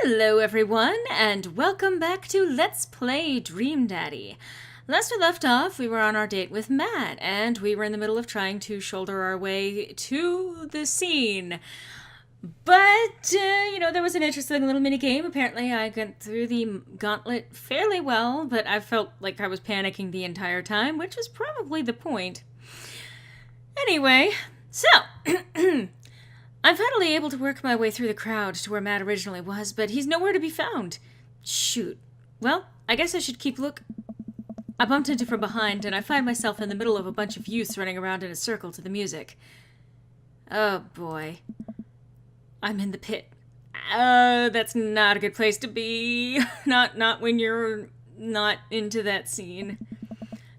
Hello everyone, and welcome back to Let's Play Dream Daddy. Last we left off, we were on our date with Matt, and we were in the middle of trying to shoulder our way to the scene. But, there was an interesting little mini game. Apparently I got through the gauntlet fairly well, but I felt like I was panicking the entire time, which was probably the point. Anyway, so... I'm finally able to work my way through the crowd to where Matt originally was, but he's nowhere to be found. Shoot. Well, I guess I should keep look... I bumped into from behind, and I find myself in the middle of a bunch of youths running around in a circle to the music. Oh, boy. I'm in the pit. That's not a good place to be. Not when you're not into that scene.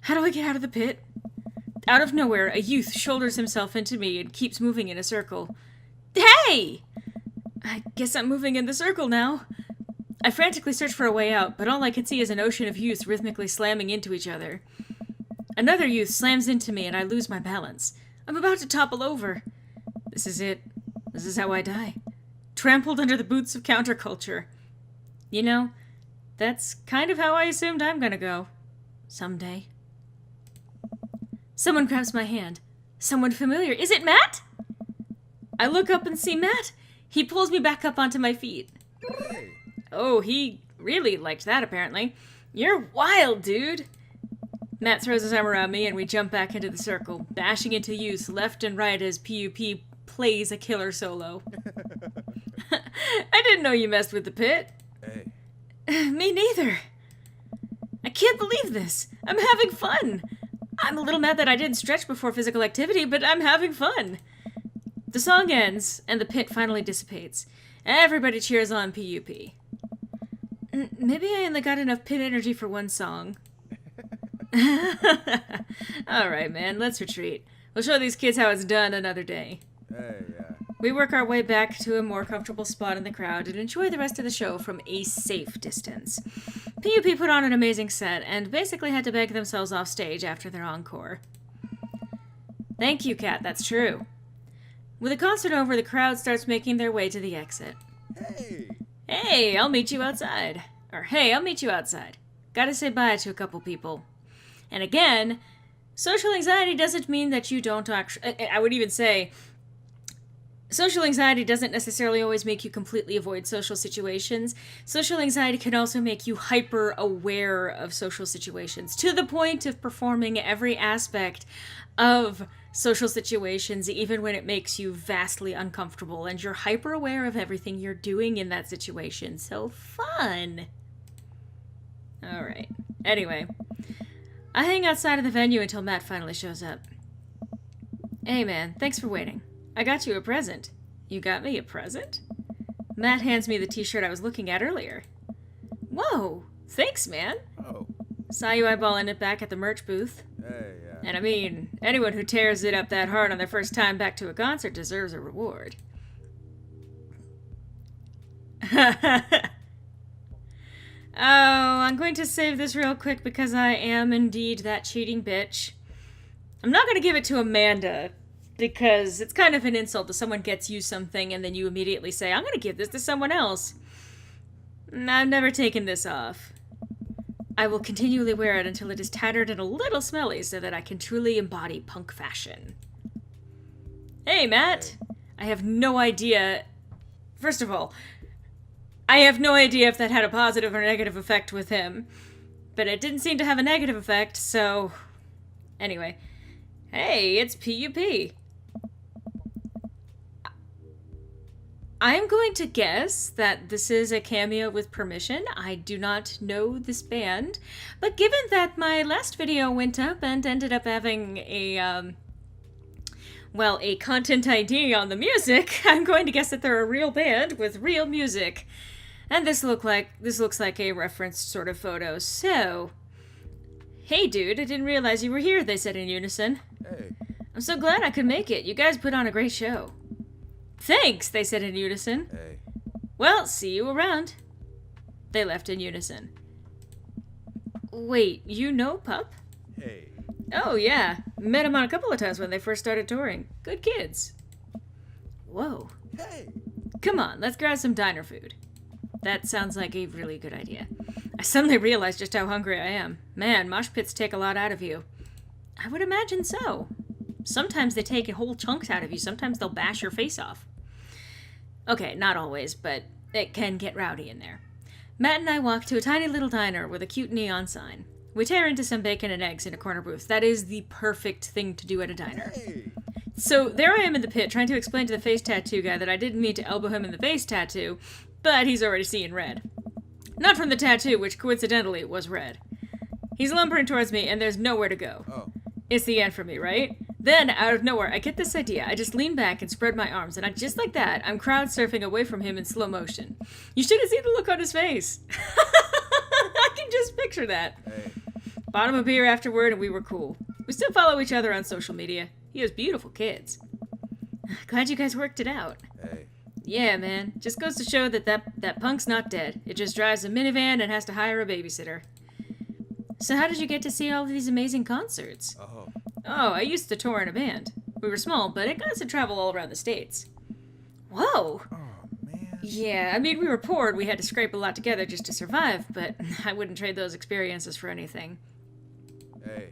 How do I get out of the pit? Out of nowhere, a youth shoulders himself into me and keeps moving in a circle. Hey! I guess I'm moving in the circle now. I frantically search for a way out, but all I can see is an ocean of youths rhythmically slamming into each other. Another youth slams into me and I lose my balance. I'm about to topple over. This is it. This is how I die. Trampled under the boots of counterculture. You know, that's kind of how I assumed I'm gonna go. Someday. Someone grabs my hand. Someone familiar. Is it Matt? I look up and see Matt. He pulls me back up onto my feet. Hey. Oh, he really liked that, apparently. You're wild, dude. Matt throws his arm around me and we jump back into the circle, bashing into youths left and right as PUP plays a killer solo. I didn't know you messed with the pit. Hey. Me neither. I can't believe this. I'm having fun. I'm a little mad that I didn't stretch before physical activity, but I'm having fun. The song ends, and the pit finally dissipates. Everybody cheers on PUP. Maybe I only got enough pit energy for one song. Alright, man, let's retreat. We'll show these kids how it's done another day. Hey, We work our way back to a more comfortable spot in the crowd and enjoy the rest of the show from a safe distance. PUP put on an amazing set and basically had to beg themselves off stage after their encore. Thank you, Kat, that's true. With the concert over, the crowd starts making their way to the exit. Hey. Hey, I'll meet you outside. Or, hey, I'll meet you outside. Gotta say bye to a couple people. And again, social anxiety doesn't mean that you don't actually... I would even say... Social anxiety doesn't necessarily always make you completely avoid social situations. Social anxiety can also make you hyper-aware of social situations, to the point of performing every aspect of social situations, even when it makes you vastly uncomfortable, and you're hyper-aware of everything you're doing in that situation. So fun! Alright. Anyway. I hang outside of the venue until Matt finally shows up. Hey man, thanks for waiting. I got you a present. You got me a present? Matt hands me the t-shirt I was looking at earlier. Whoa! Thanks, man! Oh. Saw you eyeballing it back at the merch booth. Hey, And I mean, anyone who tears it up that hard on their first time back to a concert deserves a reward. Oh, I'm going to save this real quick because I am indeed that cheating bitch. I'm not going to give it to Amanda because it's kind of an insult if someone gets you something and then you immediately say, I'm going to give this to someone else. I've never taken this off. I will continually wear it until it is tattered and a little smelly so that I can truly embody punk fashion. Hey, Matt! I have no idea... First of all, I have no idea if that had a positive or negative effect with him. But it didn't seem to have a negative effect, so... Anyway. Hey, it's PUP. I am going to guess that this is a cameo with permission. I do not know this band. But given that my last video went up and ended up having a content ID on the music, I'm going to guess that they're a real band with real music. And this looks like a referenced sort of photo. So, hey dude, I didn't realize you were here, they said in unison. Hey. I'm so glad I could make it. You guys put on a great show. Thanks, they said in unison. Hey. Well, see you around. They left in unison. Wait, you know Pup? Hey. Oh, yeah. Met him on a couple of times when they first started touring. Good kids. Whoa. Hey. Come on, let's grab some diner food. That sounds like a really good idea. I suddenly realized just how hungry I am. Man, mosh pits take a lot out of you. I would imagine so. Sometimes they take whole chunks out of you. Sometimes they'll bash your face off. Okay, not always, but it can get rowdy in there. Matt and I walk to a tiny little diner with a cute neon sign. We tear into some bacon and eggs in a corner booth. That is the perfect thing to do at a diner. Hey! So there I am in the pit trying to explain to the face tattoo guy that I didn't mean to elbow him in the face tattoo, but he's already seeing red. Not from the tattoo, which coincidentally was red. He's lumbering towards me and there's nowhere to go. Oh. It's the end for me, right? Then, out of nowhere, I get this idea. I just lean back and spread my arms, and just like that, I'm crowd surfing away from him in slow motion. You should have seen the look on his face. I can just picture that. Hey. Bought him a beer afterward, and we were cool. We still follow each other on social media. He has beautiful kids. Glad you guys worked it out. Hey. Yeah, man. Just goes to show that punk's not dead. It just drives a minivan and has to hire a babysitter. So how did you get to see all of these amazing concerts? Oh. Oh, I used to tour in a band. We were small, but it got us to travel all around the States. Whoa! Oh, man. Yeah, I mean, we were poor and we had to scrape a lot together just to survive, but I wouldn't trade those experiences for anything. Hey.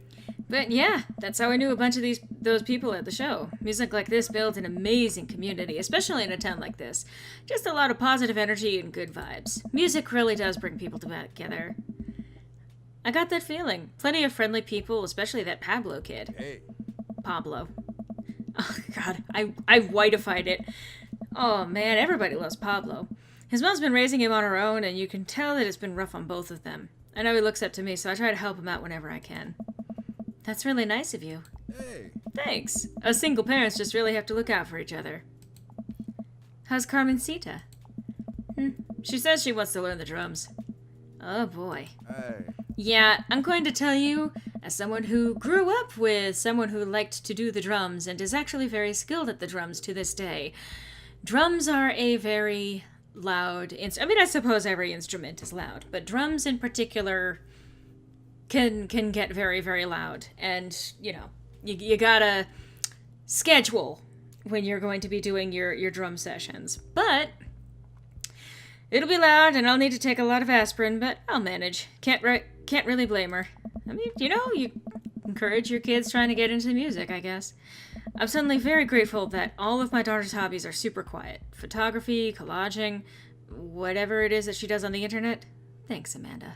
But yeah, that's how I knew a bunch of those people at the show. Music like this builds an amazing community, especially in a town like this. Just a lot of positive energy and good vibes. Music really does bring people together. I got that feeling. Plenty of friendly people, especially that Pablo kid. Hey. Pablo. Oh, God. I whiteified it. Oh, man, everybody loves Pablo. His mom's been raising him on her own, and you can tell that it's been rough on both of them. I know he looks up to me, so I try to help him out whenever I can. That's really nice of you. Hey. Thanks. Us single parents just really have to look out for each other. How's Carmencita? She says she wants to learn the drums. Oh, boy. Hey. Yeah, I'm going to tell you, as someone who grew up with someone who liked to do the drums and is actually very skilled at the drums to this day, drums are a very loud I mean, I suppose every instrument is loud, but drums in particular can get very, very loud. And, you know, you gotta schedule when you're going to be doing your drum sessions. But it'll be loud, and I'll need to take a lot of aspirin, but I'll manage. Can't really blame her. I mean, you know, you encourage your kids trying to get into music, I guess. I'm suddenly very grateful that all of my daughter's hobbies are super quiet. Photography, collaging, whatever it is that she does on the internet. Thanks, Amanda.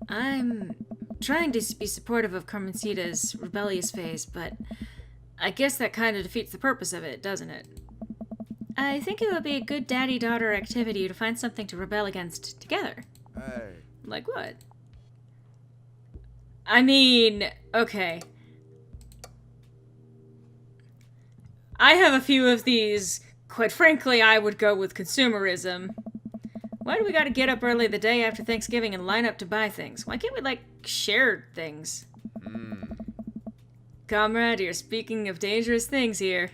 I'm trying to be supportive of Carmencita's rebellious phase, but I guess that kind of defeats the purpose of it, doesn't it? I think it would be a good daddy-daughter activity to find something to rebel against together. Hey. Like what? I mean, okay. I have a few of these. Quite frankly, I would go with consumerism. Why do we gotta get up early the day after Thanksgiving and line up to buy things? Why can't we, like, share things? Comrade, you're speaking of dangerous things here.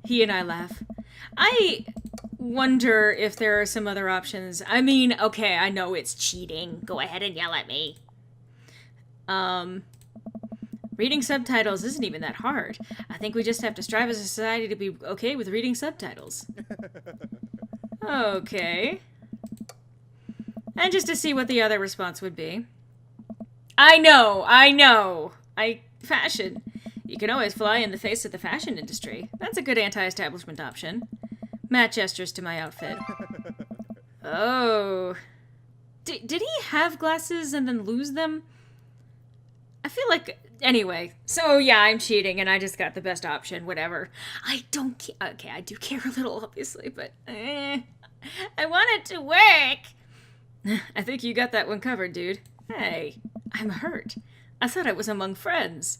He and I laugh. I wonder if there are some other options. I mean, okay, I know it's cheating. Go ahead and yell at me. Reading subtitles isn't even that hard. I think we just have to strive as a society to be okay with reading subtitles. Okay. And just to see what the other response would be. I know. Fashion. You can always fly in the face of the fashion industry. That's a good anti-establishment option. Matt gestures to my outfit. Oh. Did he have glasses and then lose them? I feel like... Anyway, so yeah, I'm cheating and I just got the best option, whatever. I don't care. Okay, I do care a little, obviously, but... I want it to work! I think you got that one covered, dude. Hey, I'm hurt. I thought I was among friends.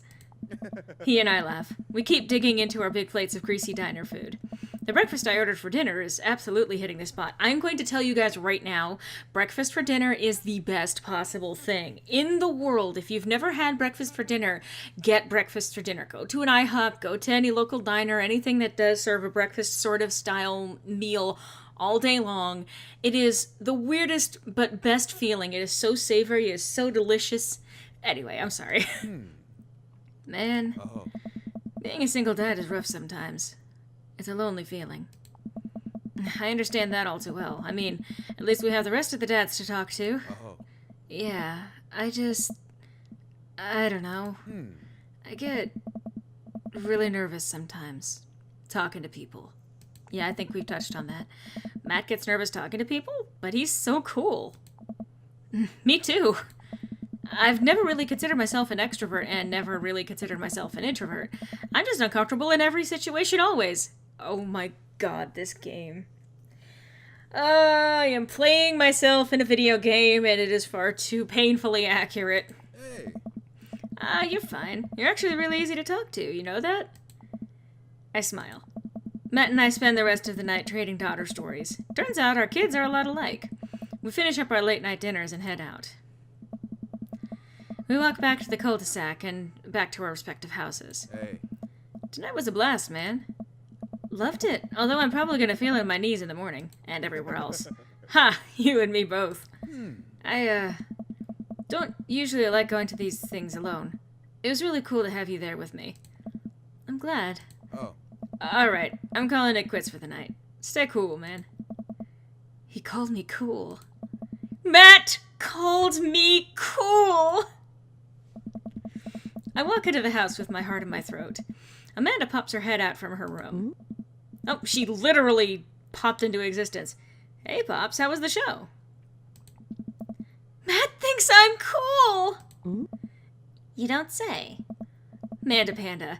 He and I laugh. We keep digging into our big plates of greasy diner food. The breakfast I ordered for dinner is absolutely hitting the spot. I'm going to tell you guys right now, breakfast for dinner is the best possible thing in the world. If you've never had breakfast for dinner, get breakfast for dinner. Go to an IHOP, go to any local diner, anything that does serve a breakfast sort of style meal all day long. It is the weirdest but best feeling. It is so savory, it is so delicious. Anyway, I'm sorry. Man, being a single dad is rough sometimes. It's a lonely feeling. I understand that all too well. I mean, at least we have the rest of the dads to talk to. Oh. Yeah, I don't know. I get really nervous sometimes talking to people. Yeah, I think we've touched on that. Matt gets nervous talking to people, but he's so cool. Me too. I've never really considered myself an extrovert and never really considered myself an introvert. I'm just uncomfortable in every situation always. Oh my god, this game. I am playing myself in a video game and it is far too painfully accurate. Hey. You're fine. You're actually really easy to talk to, you know that? I smile. Matt and I spend the rest of the night trading daughter stories. Turns out our kids are a lot alike. We finish up our late night dinners and head out. We walk back to the cul-de-sac and back to our respective houses. Hey. Tonight was a blast, man. Loved it, although I'm probably gonna feel it in my knees in the morning, and everywhere else. Ha! You and me both. I, don't usually like going to these things alone. It was really cool to have you there with me. I'm glad. Oh. Alright, I'm calling it quits for the night. Stay cool, man. He called me cool. Matt called me cool! I walk into the house with my heart in my throat. Amanda pops her head out from her room. Oh, she literally popped into existence. Hey, Pops, how was the show? Matt thinks I'm cool! You don't say. Manda Panda.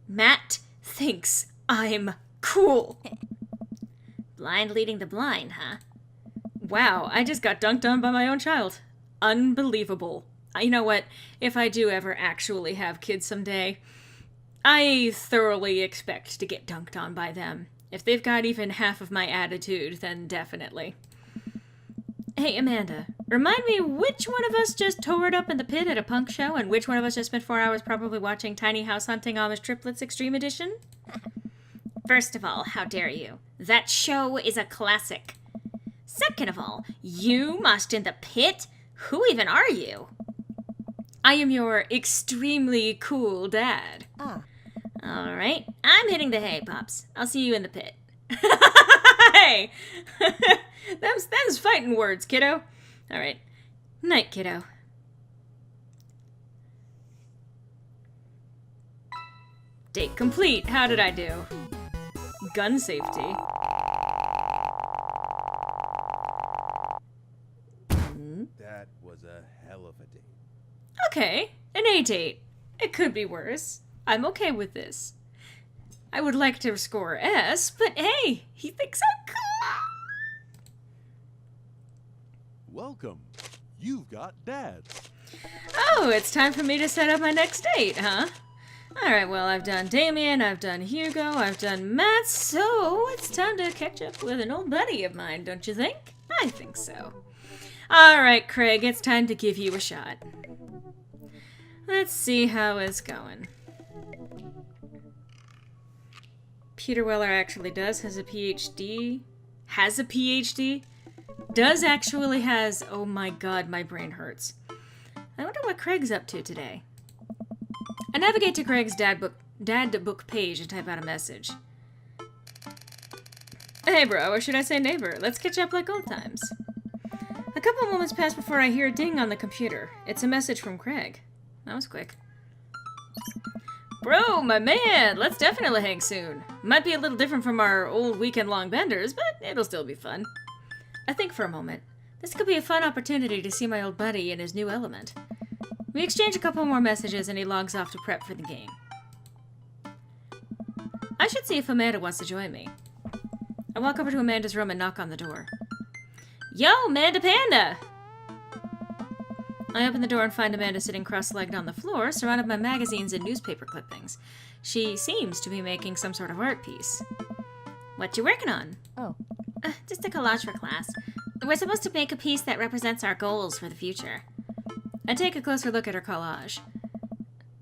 Matt thinks I'm cool. Blind leading the blind, huh? Wow, I just got dunked on by my own child. Unbelievable. You know what? If I do ever actually have kids someday, I thoroughly expect to get dunked on by them. If they've got even half of my attitude, then definitely. Hey, Amanda, remind me which one of us just tore it up in the pit at a punk show and which one of us just spent 4 hours probably watching Tiny House Hunting Amish Triplets Extreme Edition? First of all, how dare you? That show is a classic. Second of all, you must in the pit? Who even are you? I am your extremely cool dad. All right, I'm hitting the hay, Pops. I'll see you in the pit. Hey! Them's fighting words, kiddo. All right. Night, kiddo. Date complete. How did I do? Gun safety. That was a hell of a date. Okay, an A date. It could be worse. I'm okay with this. I would like to score S, but hey, he thinks I'm cool. Welcome. You've got dads. Oh, it's time for me to set up my next date, huh? Alright, well, I've done Damien, I've done Hugo, I've done Matt, so it's time to catch up with an old buddy of mine, don't you think? I think so. Alright, Craig, it's time to give you a shot. Let's see how it's going. Peter Weller actually has a PhD. Does actually has. Oh my god, my brain hurts. I wonder what Craig's up to today. I navigate to Craig's dad book page and type out a message. Hey bro, or should I say neighbor, let's catch up like old times. A couple moments pass before I hear a ding on the computer. It's a message from Craig. That was quick. Bro, my man, let's definitely hang soon. Might be a little different from our old weekend-long benders, but it'll still be fun. I think for a moment. This could be a fun opportunity to see my old buddy in his new element. We exchange a couple more messages and he logs off to prep for the game. I should see if Amanda wants to join me. I walk over to Amanda's room and knock on the door. Yo, Amanda Panda! I open the door and find Amanda sitting cross-legged on the floor, surrounded by magazines and newspaper clippings. She seems to be making some sort of art piece. What you working on? Oh. Just a collage for class. We're supposed to make a piece that represents our goals for the future. I take a closer look at her collage.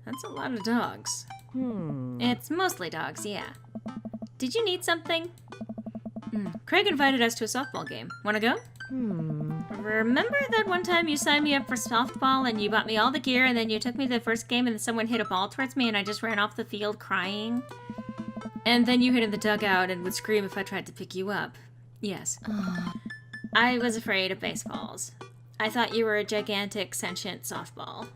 That's a lot of dogs. It's mostly dogs, yeah. Did you need something? Craig invited us to a softball game. Wanna go? Remember that one time you signed me up for softball and you bought me all the gear and then you took me to the first game and then someone hit a ball towards me and I just ran off the field crying? And then you hid in the dugout and would scream if I tried to pick you up. Yes. I was afraid of baseballs. I thought you were a gigantic, sentient softball.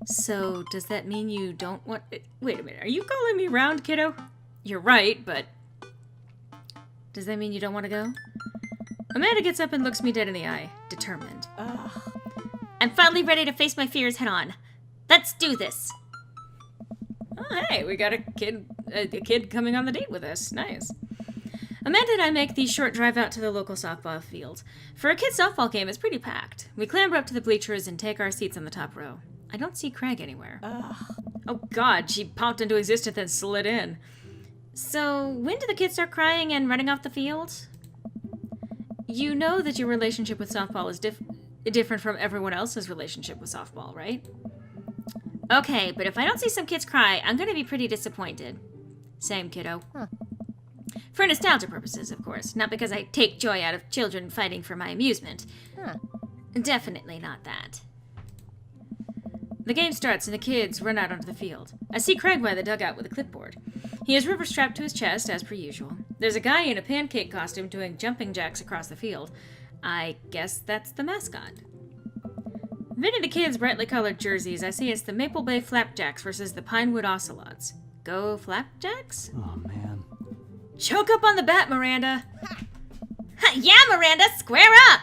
So, does that mean you don't want... Wait a minute, are you calling me round, kiddo? You're right, but... Does that mean you don't want to go? Amanda gets up and looks me dead in the eye, determined. I'm finally ready to face my fears head on. Let's do this. Oh, hey, we got a kid coming on the date with us. Nice. Amanda and I make the short drive out to the local softball field. For a kid's softball game, it's pretty packed. We clamber up to the bleachers and take our seats on the top row. I don't see Craig anywhere. Oh god, she popped into existence and slid in. So, when do the kids start crying and running off the field? You know that your relationship with softball is different from everyone else's relationship with softball, right? Okay, but if I don't see some kids cry, I'm gonna be pretty disappointed. Same, kiddo. For nostalgia purposes, of course. Not because I take joy out of children fighting for my amusement. Definitely not that. The game starts and the kids run out onto the field. I see Craig by the dugout with a clipboard. He has River strapped to his chest, as per usual. There's a guy in a pancake costume doing jumping jacks across the field. I guess that's the mascot. Viewing the kids' brightly colored jerseys, I see it's the Maple Bay Flapjacks versus the Pinewood Ocelots. Go Flapjacks? Oh, man. Choke up on the bat, Miranda! Yeah, Miranda, square up!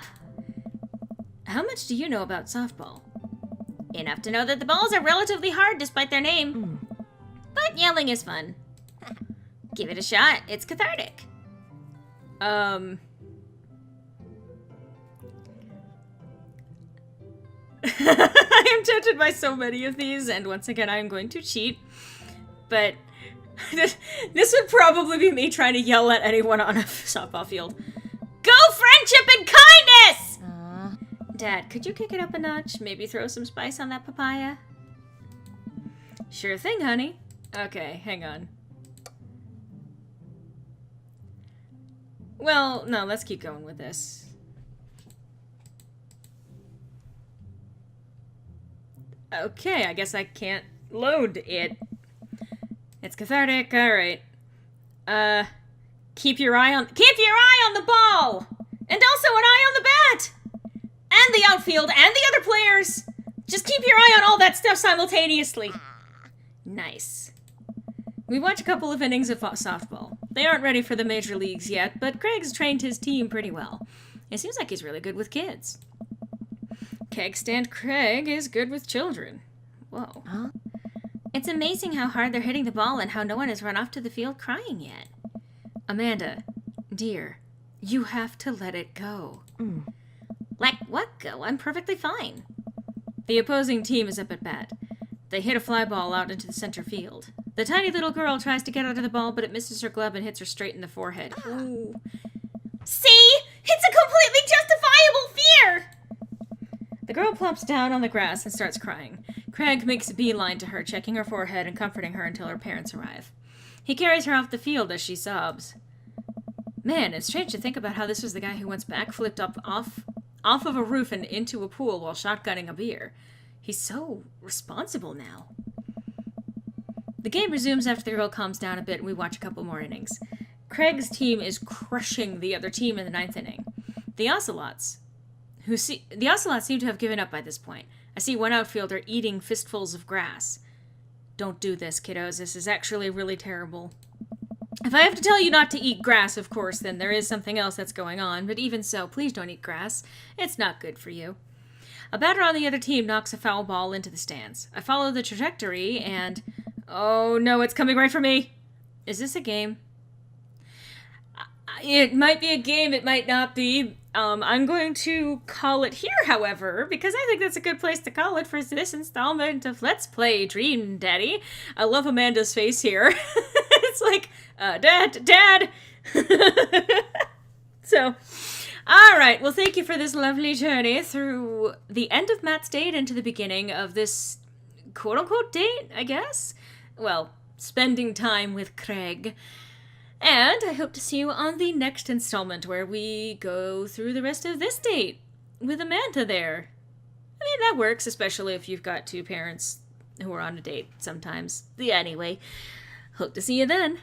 How much do you know about softball? Enough to know that the balls are relatively hard despite their name. But yelling is fun. Give it a shot, it's cathartic. I am tempted by so many of these, and once again I am going to cheat. But this would probably be me trying to yell at anyone on a softball field. Go friendship and kindness! Dad, could you kick it up a notch? Maybe throw some spice on that papaya? Sure thing, honey. Okay, hang on. Well, no, let's keep going with this. Okay, I guess I can't load it. It's cathartic, alright. Keep your eye on the ball! And also an eye on the bat! And the outfield, and the other players! Just keep your eye on all that stuff simultaneously. Nice. We watch a couple of innings of softball. They aren't ready for the major leagues yet, but Craig's trained his team pretty well. It seems like he's really good with kids. Keg stand Craig is good with children. Whoa. Huh? It's amazing how hard they're hitting the ball and how no one has run off to the field crying yet. Amanda, dear, you have to let it go. Let what go? I'm perfectly fine. The opposing team is up at bat. They hit a fly ball out into the center field. The tiny little girl tries to get out of the ball, but it misses her glove and hits her straight in the forehead. Ooh. See? It's a completely justifiable fear! The girl plops down on the grass and starts crying. Craig makes a beeline to her, checking her forehead and comforting her until her parents arrive. He carries her off the field as she sobs. Man, it's strange to think about how this was the guy who once backflipped off of a roof and into a pool while shotgunning a beer. He's so responsible now. The game resumes after the girl calms down a bit and we watch a couple more innings. Craig's team is crushing the other team in the 9th inning. The Ocelots seem to have given up by this point. I see one outfielder eating fistfuls of grass. Don't do this, kiddos. This is actually really terrible. If I have to tell you not to eat grass, of course, then there is something else that's going on, but even so, please don't eat grass. It's not good for you. A batter on the other team knocks a foul ball into the stands. I follow the trajectory and... Oh no, it's coming right for me! Is this a game? It might be a game, it might not be. I'm going to call it here, however, because I think that's a good place to call it for this installment of Let's Play Dream Daddy. I love Amanda's face here. It's like, Dad! So, alright, well thank you for this lovely journey through the end of Matt's date and to the beginning of this quote-unquote date, I guess? Well, spending time with Craig. And I hope to see you on the next installment where we go through the rest of this date with Amanda there. I mean, that works, especially if you've got two parents who are on a date sometimes. Yeah, anyway. Hope to see you then.